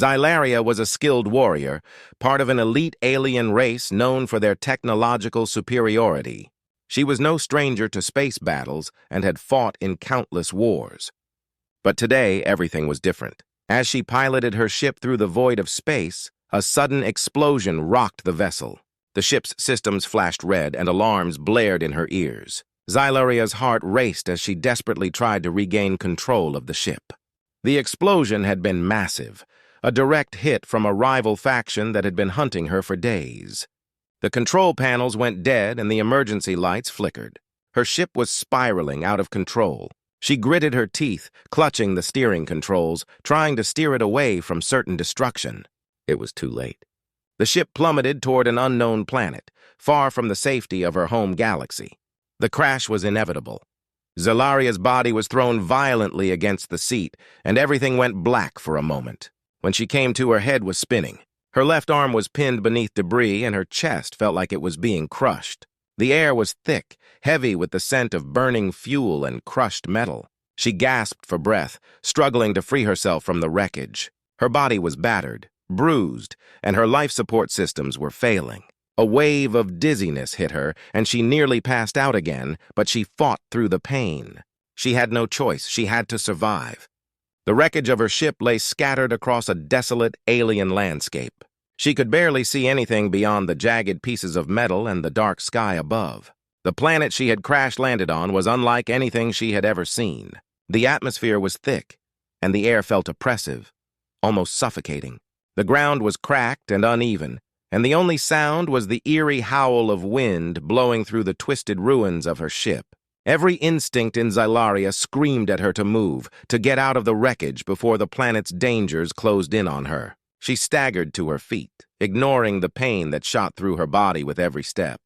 Xylaria was a skilled warrior, part of an elite alien race known for their technological superiority. She was no stranger to space battles and had fought in countless wars. But today, everything was different. As she piloted her ship through the void of space, a sudden explosion rocked the vessel. The ship's systems flashed red and alarms blared in her ears. Xylaria's heart raced as she desperately tried to regain control of the ship. The explosion had been massive, a direct hit from a rival faction that had been hunting her for days. The control panels went dead and the emergency lights flickered. Her ship was spiraling out of control. She gritted her teeth, clutching the steering controls, trying to steer it away from certain destruction. It was too late. The ship plummeted toward an unknown planet, far from the safety of her home galaxy. The crash was inevitable. Xylaria's body was thrown violently against the seat, and everything went black for a moment. When she came to, her head was spinning. Her left arm was pinned beneath debris, and her chest felt like it was being crushed. The air was thick, heavy with the scent of burning fuel and crushed metal. She gasped for breath, struggling to free herself from the wreckage. Her body was battered, bruised, and her life support systems were failing. A wave of dizziness hit her, and she nearly passed out again, but she fought through the pain. She had no choice. She had to survive. The wreckage of her ship lay scattered across a desolate alien landscape. She could barely see anything beyond the jagged pieces of metal and the dark sky above. The planet she had crash-landed on was unlike anything she had ever seen. The atmosphere was thick, and the air felt oppressive, almost suffocating. The ground was cracked and uneven, and the only sound was the eerie howl of wind blowing through the twisted ruins of her ship. Every instinct in Xylaria screamed at her to move, to get out of the wreckage before the planet's dangers closed in on her. She staggered to her feet, ignoring the pain that shot through her body with every step.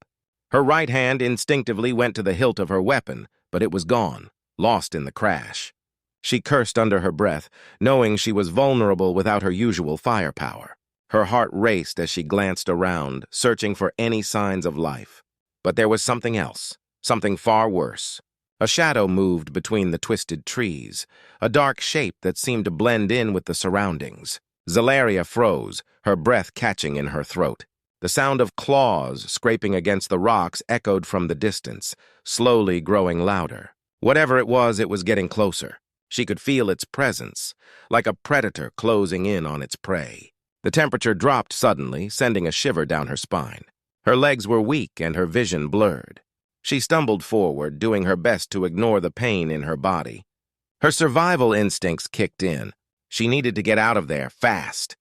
Her right hand instinctively went to the hilt of her weapon, but it was gone, lost in the crash. She cursed under her breath, knowing she was vulnerable without her usual firepower. Her heart raced as she glanced around, searching for any signs of life. But there was something else. Something far worse. A shadow moved between the twisted trees, a dark shape that seemed to blend in with the surroundings. Xylaria froze, her breath catching in her throat. The sound of claws scraping against the rocks echoed from the distance, slowly growing louder. Whatever it was getting closer. She could feel its presence, like a predator closing in on its prey. The temperature dropped suddenly, sending a shiver down her spine. Her legs were weak and her vision blurred. She stumbled forward, doing her best to ignore the pain in her body. Her survival instincts kicked in. She needed to get out of there, fast.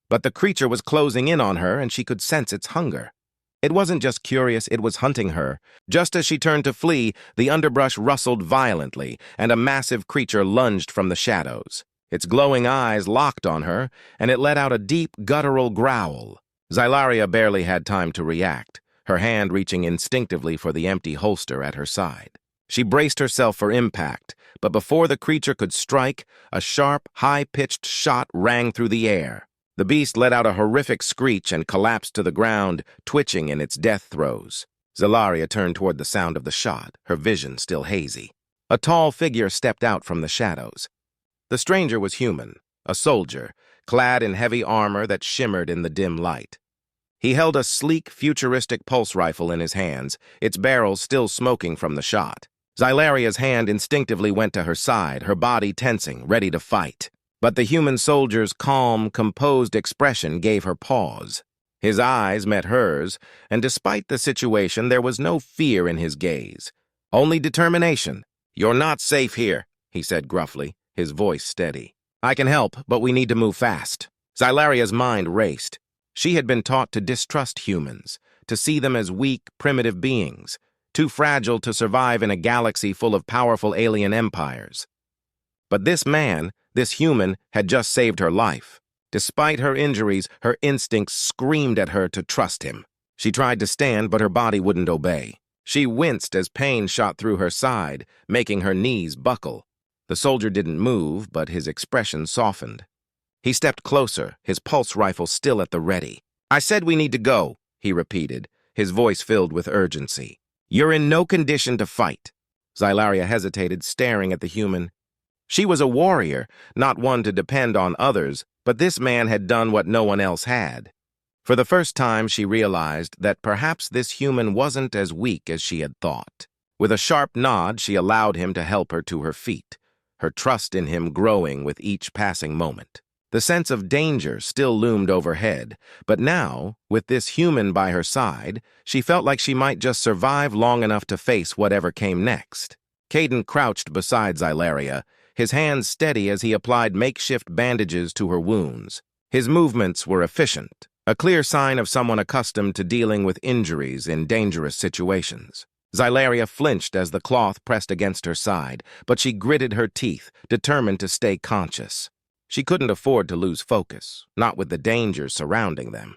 But the creature was closing in on her, and she could sense its hunger. It wasn't just curious, it was hunting her. Just as she turned to flee, the underbrush rustled violently, and a massive creature lunged from the shadows. Its glowing eyes locked on her, and it let out a deep, guttural growl. Xylaria barely had time to react, her hand reaching instinctively for the empty holster at her side. She braced herself for impact, but before the creature could strike, a sharp, high-pitched shot rang through the air. The beast let out a horrific screech and collapsed to the ground, twitching in its death throes. Xylaria turned toward the sound of the shot, her vision still hazy. A tall figure stepped out from the shadows. The stranger was human, a soldier, clad in heavy armor that shimmered in the dim light. He held a sleek, futuristic pulse rifle in his hands, its barrel still smoking from the shot. Xylaria's hand instinctively went to her side, her body tensing, ready to fight. But the human soldier's calm, composed expression gave her pause. His eyes met hers, and despite the situation, there was no fear in his gaze. Only determination. "You're not safe here," he said gruffly, his voice steady. "I can help, but we need to move fast." Xylaria's mind raced. She had been taught to distrust humans, to see them as weak, primitive beings, too fragile to survive in a galaxy full of powerful alien empires. But this man, this human, had just saved her life. Despite her injuries, her instincts screamed at her to trust him. She tried to stand, but her body wouldn't obey. She winced as pain shot through her side, making her knees buckle. The soldier didn't move, but his expression softened. He stepped closer, his pulse rifle still at the ready. "I said we need to go," he repeated, his voice filled with urgency. "You're in no condition to fight." Xylaria hesitated, staring at the human. She was a warrior, not one to depend on others, but this man had done what no one else had. For the first time, she realized that perhaps this human wasn't as weak as she had thought. With a sharp nod, she allowed him to help her to her feet, her trust in him growing with each passing moment. The sense of danger still loomed overhead, but now, with this human by her side, she felt like she might just survive long enough to face whatever came next. Caden crouched beside Xylaria, his hands steady as he applied makeshift bandages to her wounds. His movements were efficient, a clear sign of someone accustomed to dealing with injuries in dangerous situations. Xylaria flinched as the cloth pressed against her side, but she gritted her teeth, determined to stay conscious. She couldn't afford to lose focus, not with the dangers surrounding them.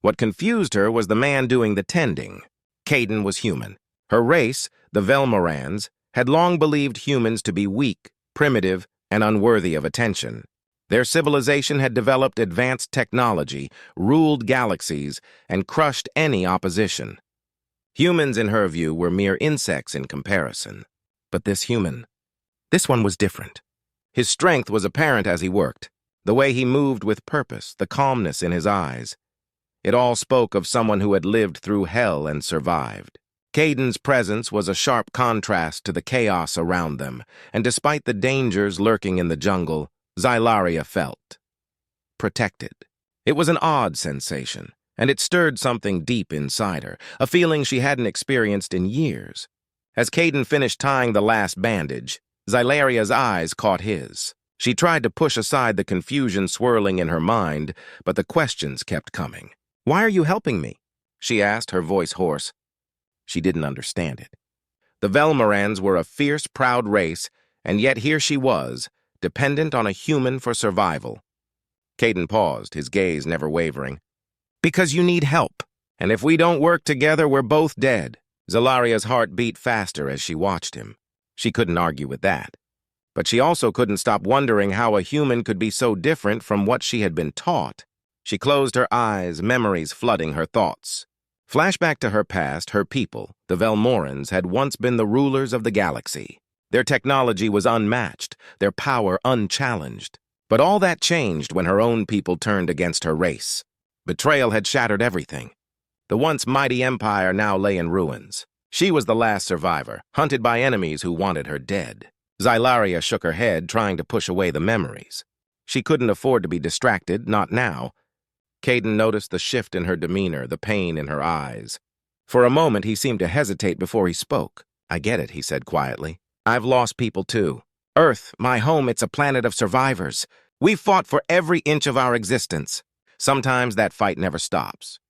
What confused her was the man doing the tending. Caden was human. Her race, the Velmorans, had long believed humans to be weak, primitive, and unworthy of attention. Their civilization had developed advanced technology, ruled galaxies, and crushed any opposition. Humans, in her view, were mere insects in comparison. But this one was different. His strength was apparent as he worked, the way he moved with purpose, the calmness in his eyes. It all spoke of someone who had lived through hell and survived. Caden's presence was a sharp contrast to the chaos around them, and despite the dangers lurking in the jungle, Xylaria felt protected. It was an odd sensation, and it stirred something deep inside her, a feeling she hadn't experienced in years. As Caden finished tying the last bandage, Xylaria's eyes caught his. She tried to push aside the confusion swirling in her mind, but the questions kept coming. "Why are you helping me?" she asked, her voice hoarse. She didn't understand it. The Velmorans were a fierce, proud race, and yet here she was, dependent on a human for survival. Caden paused, his gaze never wavering. "Because you need help, and if we don't work together, we're both dead." Xylaria's heart beat faster as she watched him. She couldn't argue with that. But she also couldn't stop wondering how a human could be so different from what she had been taught. She closed her eyes, memories flooding her thoughts. Flashback to her past, her people, the Velmorans, had once been the rulers of the galaxy. Their technology was unmatched, their power unchallenged. But all that changed when her own people turned against her race. Betrayal had shattered everything. The once mighty empire now lay in ruins. She was the last survivor, hunted by enemies who wanted her dead. Xylaria shook her head, trying to push away the memories. She couldn't afford to be distracted, not now. Caden noticed the shift in her demeanor, the pain in her eyes. For a moment, he seemed to hesitate before he spoke. "I get it," he said quietly. "I've lost people too. Earth, my home, it's a planet of survivors. We've fought for every inch of our existence. Sometimes that fight never stops."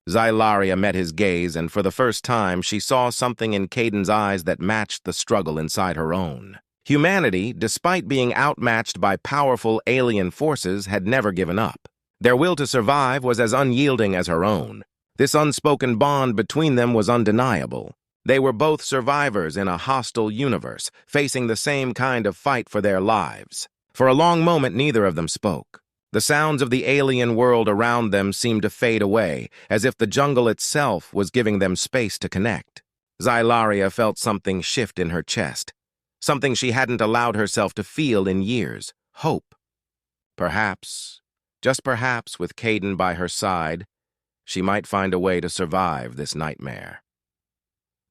Xylaria met his gaze, and for the first time, she saw something in Caden's eyes that matched the struggle inside her own. Humanity, despite being outmatched by powerful alien forces, had never given up. Their will to survive was as unyielding as her own. This unspoken bond between them was undeniable. They were both survivors in a hostile universe, facing the same kind of fight for their lives. For a long moment, neither of them spoke. The sounds of the alien world around them seemed to fade away, as if the jungle itself was giving them space to connect. Xylaria felt something shift in her chest, something she hadn't allowed herself to feel in years: hope. Perhaps, just perhaps, with Caden by her side, she might find a way to survive this nightmare.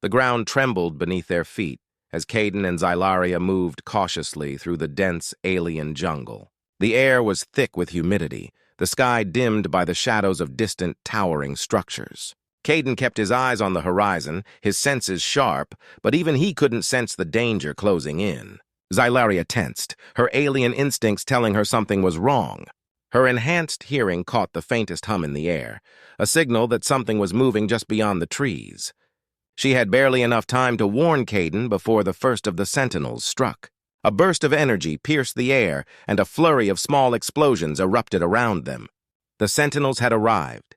The ground trembled beneath their feet as Caden and Xylaria moved cautiously through the dense alien jungle. The air was thick with humidity, the sky dimmed by the shadows of distant, towering structures. Caden kept his eyes on the horizon, his senses sharp, but even he couldn't sense the danger closing in. Xylaria tensed, her alien instincts telling her something was wrong. Her enhanced hearing caught the faintest hum in the air, a signal that something was moving just beyond the trees. She had barely enough time to warn Caden before the first of the sentinels struck. A burst of energy pierced the air, and a flurry of small explosions erupted around them. The sentinels had arrived.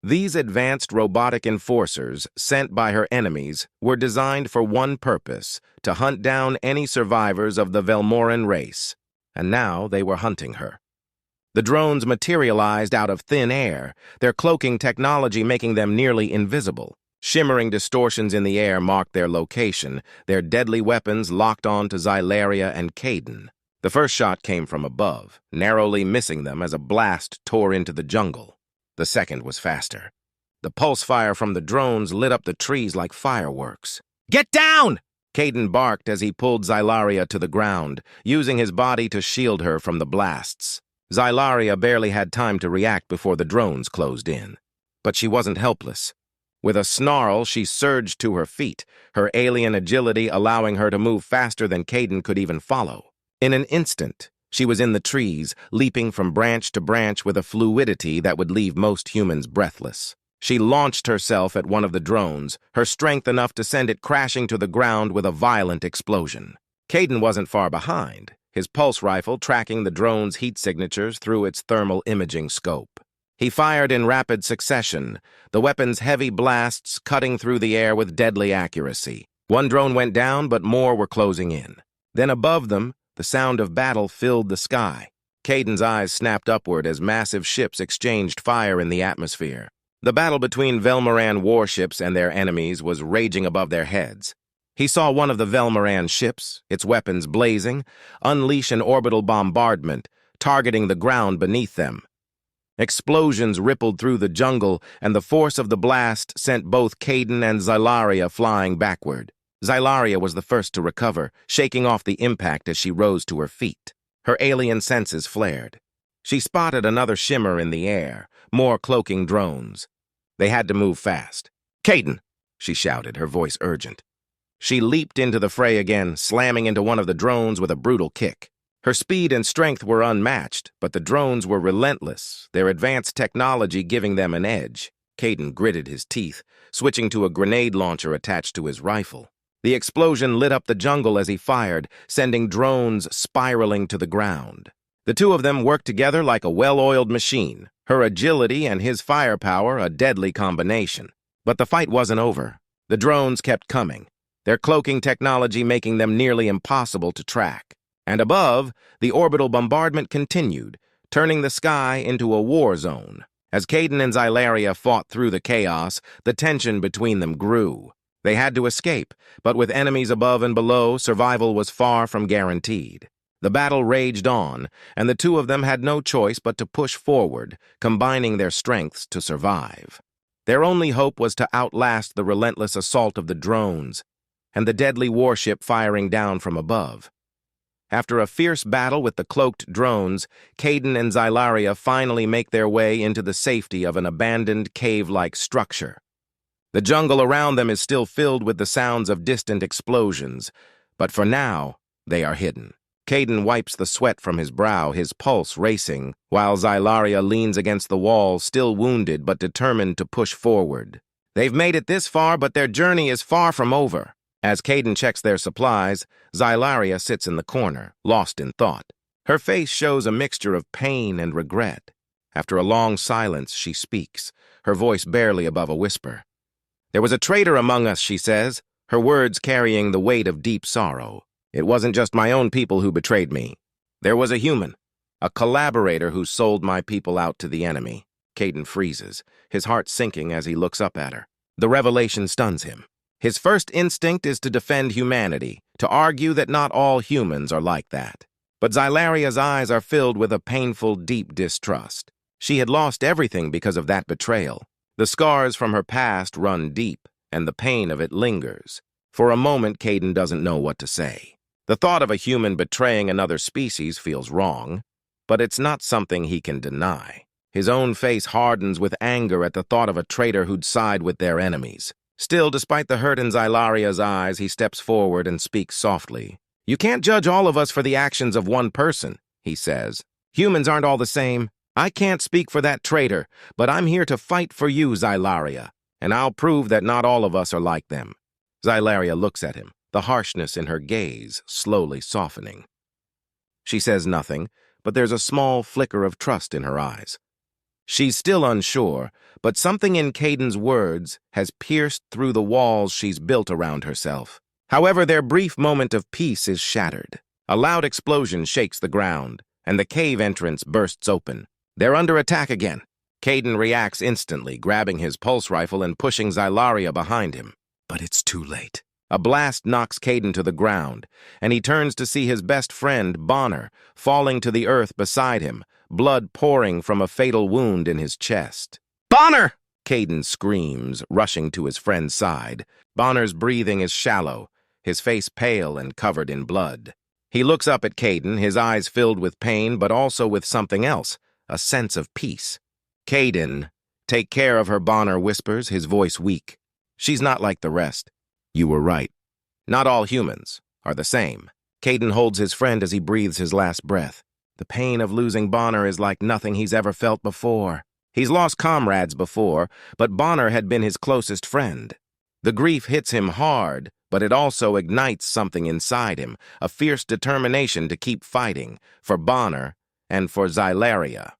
These advanced robotic enforcers, sent by her enemies, were designed for one purpose: to hunt down any survivors of the Velmoran race. And now they were hunting her. The drones materialized out of thin air, their cloaking technology making them nearly invisible. Shimmering distortions in the air marked their location, their deadly weapons locked on to Xylaria and Caden. The first shot came from above, narrowly missing them as a blast tore into the jungle. The second was faster. The pulse fire from the drones lit up the trees like fireworks. "Get down!" Caden barked as he pulled Xylaria to the ground, using his body to shield her from the blasts. Xylaria barely had time to react before the drones closed in. But she wasn't helpless. With a snarl, she surged to her feet, her alien agility allowing her to move faster than Caden could even follow. In an instant, she was in the trees, leaping from branch to branch with a fluidity that would leave most humans breathless. She launched herself at one of the drones, her strength enough to send it crashing to the ground with a violent explosion. Caden wasn't far behind, his pulse rifle tracking the drone's heat signatures through its thermal imaging scope. He fired in rapid succession, the weapon's heavy blasts cutting through the air with deadly accuracy. One drone went down, but more were closing in. Then above them, the sound of battle filled the sky. Caden's eyes snapped upward as massive ships exchanged fire in the atmosphere. The battle between Velmaran warships and their enemies was raging above their heads. He saw one of the Velmaran ships, its weapons blazing, unleash an orbital bombardment, targeting the ground beneath them. Explosions rippled through the jungle, and the force of the blast sent both Caden and Xylaria flying backward. Xylaria was the first to recover, shaking off the impact as she rose to her feet. Her alien senses flared. She spotted another shimmer in the air, more cloaking drones. They had to move fast. "Caden!" she shouted, her voice urgent. She leaped into the fray again, slamming into one of the drones with a brutal kick. Her speed and strength were unmatched, but the drones were relentless, their advanced technology giving them an edge. Caden gritted his teeth, switching to a grenade launcher attached to his rifle. The explosion lit up the jungle as he fired, sending drones spiraling to the ground. The two of them worked together like a well-oiled machine, her agility and his firepower a deadly combination. But the fight wasn't over. The drones kept coming, their cloaking technology making them nearly impossible to track. And above, the orbital bombardment continued, turning the sky into a war zone. As Caden and Xylaria fought through the chaos, the tension between them grew. They had to escape, but with enemies above and below, survival was far from guaranteed. The battle raged on, and the two of them had no choice but to push forward, combining their strengths to survive. Their only hope was to outlast the relentless assault of the drones, and the deadly warship firing down from above. After a fierce battle with the cloaked drones, Caden and Xylaria finally make their way into the safety of an abandoned cave-like structure. The jungle around them is still filled with the sounds of distant explosions, but for now, they are hidden. Caden wipes the sweat from his brow, his pulse racing, while Xylaria leans against the wall, still wounded but determined to push forward. They've made it this far, but their journey is far from over. As Caden checks their supplies, Xylaria sits in the corner, lost in thought. Her face shows a mixture of pain and regret. After a long silence, she speaks, her voice barely above a whisper. "There was a traitor among us," she says, her words carrying the weight of deep sorrow. "It wasn't just my own people who betrayed me. There was a human, a collaborator who sold my people out to the enemy." Caden freezes, his heart sinking as he looks up at her. The revelation stuns him. His first instinct is to defend humanity, to argue that not all humans are like that. But Xylaria's eyes are filled with a painful, deep distrust. She had lost everything because of that betrayal. The scars from her past run deep, and the pain of it lingers. For a moment, Caden doesn't know what to say. The thought of a human betraying another species feels wrong, but it's not something he can deny. His own face hardens with anger at the thought of a traitor who'd side with their enemies. Still, despite the hurt in Xylaria's eyes, he steps forward and speaks softly. "You can't judge all of us for the actions of one person," he says. "Humans aren't all the same. I can't speak for that traitor, but I'm here to fight for you, Xylaria, and I'll prove that not all of us are like them." Xylaria looks at him, the harshness in her gaze slowly softening. She says nothing, but there's a small flicker of trust in her eyes. She's still unsure, but something in Caden's words has pierced through the walls she's built around herself. However, their brief moment of peace is shattered. A loud explosion shakes the ground, and the cave entrance bursts open. They're under attack again. Caden reacts instantly, grabbing his pulse rifle and pushing Xylaria behind him. But it's too late. A blast knocks Caden to the ground, and he turns to see his best friend, Bonner, falling to the earth beside him, blood pouring from a fatal wound in his chest. "Bonner!" Caden screams, rushing to his friend's side. Bonner's breathing is shallow, his face pale and covered in blood. He looks up at Caden, his eyes filled with pain, but also with something else, a sense of peace. "Caden, take care of her," Bonner whispers, his voice weak. "She's not like the rest." "You were right. Not all humans are the same." Caden holds his friend as he breathes his last breath. The pain of losing Bonner is like nothing he's ever felt before. He's lost comrades before, but Bonner had been his closest friend. The grief hits him hard, but it also ignites something inside him, a fierce determination to keep fighting, for Bonner and for Xylaria.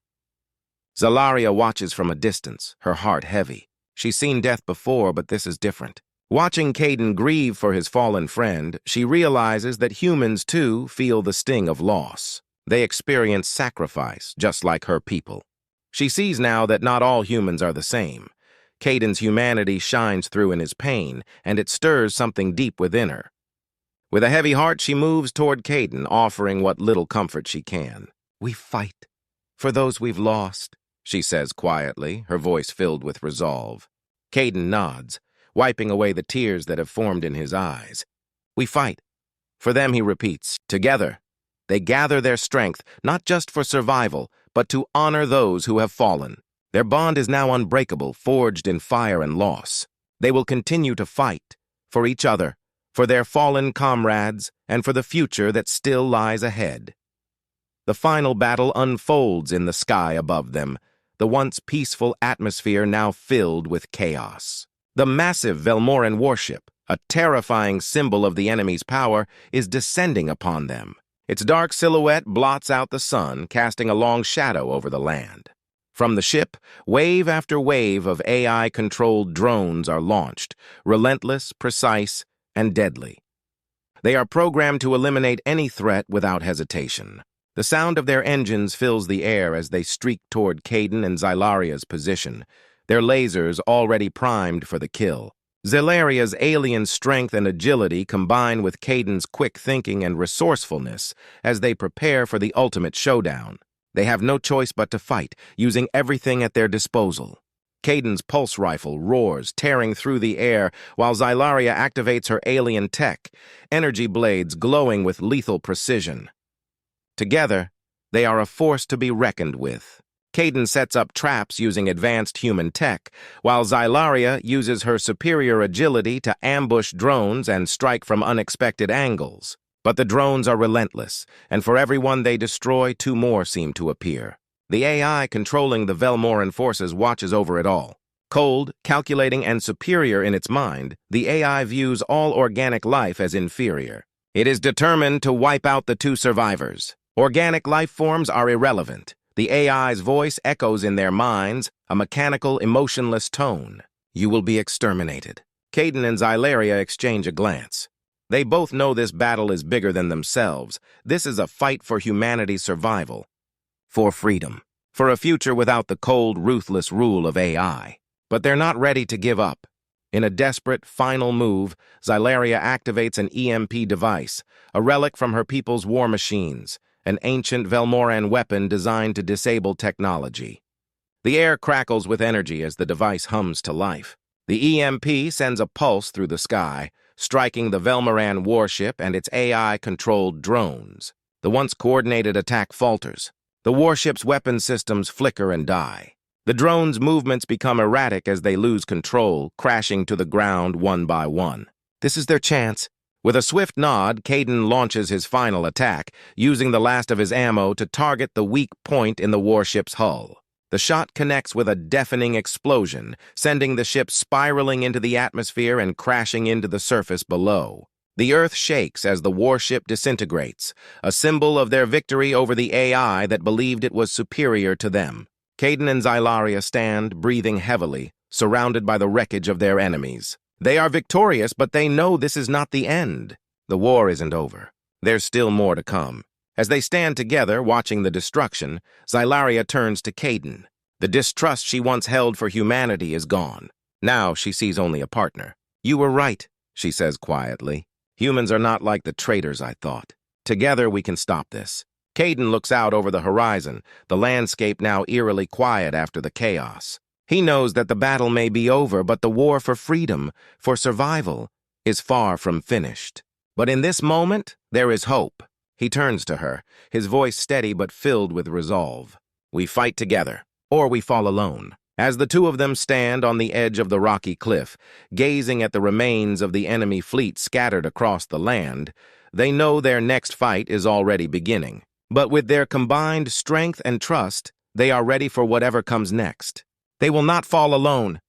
Xylaria watches from a distance, her heart heavy. She's seen death before, but this is different. Watching Caden grieve for his fallen friend, she realizes that humans, too, feel the sting of loss. They experience sacrifice, just like her people. She sees now that not all humans are the same. Caden's humanity shines through in his pain, and it stirs something deep within her. With a heavy heart, she moves toward Caden, offering what little comfort she can. "We fight for those we've lost," she says quietly, her voice filled with resolve. Caden nods, wiping away the tears that have formed in his eyes. "We fight for them," he repeats. "Together, they gather their strength, not just for survival, but to honor those who have fallen. Their bond is now unbreakable, forged in fire and loss. They will continue to fight for each other, for their fallen comrades, and for the future that still lies ahead." The final battle unfolds in the sky above them, the once peaceful atmosphere now filled with chaos. The massive Velmoran warship, a terrifying symbol of the enemy's power, is descending upon them. Its dark silhouette blots out the sun, casting a long shadow over the land. From the ship, wave after wave of AI-controlled drones are launched, relentless, precise, and deadly. They are programmed to eliminate any threat without hesitation. The sound of their engines fills the air as they streak toward Caden and Xylaria's position, their lasers already primed for the kill. Xylaria's alien strength and agility combine with Caden's quick thinking and resourcefulness as they prepare for the ultimate showdown. They have no choice but to fight, using everything at their disposal. Caden's pulse rifle roars, tearing through the air, while Xylaria activates her alien tech, energy blades glowing with lethal precision. Together, they are a force to be reckoned with. Caden sets up traps using advanced human tech, while Xylaria uses her superior agility to ambush drones and strike from unexpected angles. But the drones are relentless, and for every one they destroy, two more seem to appear. The AI controlling the Velmoran forces watches over it all. Cold, calculating, and superior in its mind, the AI views all organic life as inferior. It is determined to wipe out the two survivors. Organic life forms are irrelevant. The AI's voice echoes in their minds, a mechanical, emotionless tone. "You will be exterminated." Caden and Xylaria exchange a glance. They both know this battle is bigger than themselves. This is a fight for humanity's survival, for freedom, for a future without the cold, ruthless rule of AI. But they're not ready to give up. In a desperate, final move, Xylaria activates an EMP device, a relic from her people's war machines, an ancient Velmoran weapon designed to disable technology. The air crackles with energy as the device hums to life. The EMP sends a pulse through the sky, striking the Velmoran warship and its AI-controlled drones. The once coordinated attack falters. The warship's weapon systems flicker and die. The drones' movements become erratic as they lose control, crashing to the ground one by one. This is their chance. With a swift nod, Caden launches his final attack, using the last of his ammo to target the weak point in the warship's hull. The shot connects with a deafening explosion, sending the ship spiraling into the atmosphere and crashing into the surface below. The earth shakes as the warship disintegrates, a symbol of their victory over the AI that believed it was superior to them. Caden and Xylaria stand, breathing heavily, surrounded by the wreckage of their enemies. They are victorious, but they know this is not the end. The war isn't over. There's still more to come. As they stand together, watching the destruction, Xylaria turns to Caden. The distrust she once held for humanity is gone. Now she sees only a partner. "You were right. she says quietly. Humans are not like the traitors I thought. Together we can stop this. Caden looks out over the horizon, the landscape now eerily quiet after the chaos. He knows that the battle may be over, but the war for freedom, for survival, is far from finished. But in this moment, there is hope. He turns to her, his voice steady but filled with resolve. We fight together, or we fall alone. As the two of them stand on the edge of the rocky cliff, gazing at the remains of the enemy fleet scattered across the land, they know their next fight is already beginning. But with their combined strength and trust, they are ready for whatever comes next. They will not fall alone,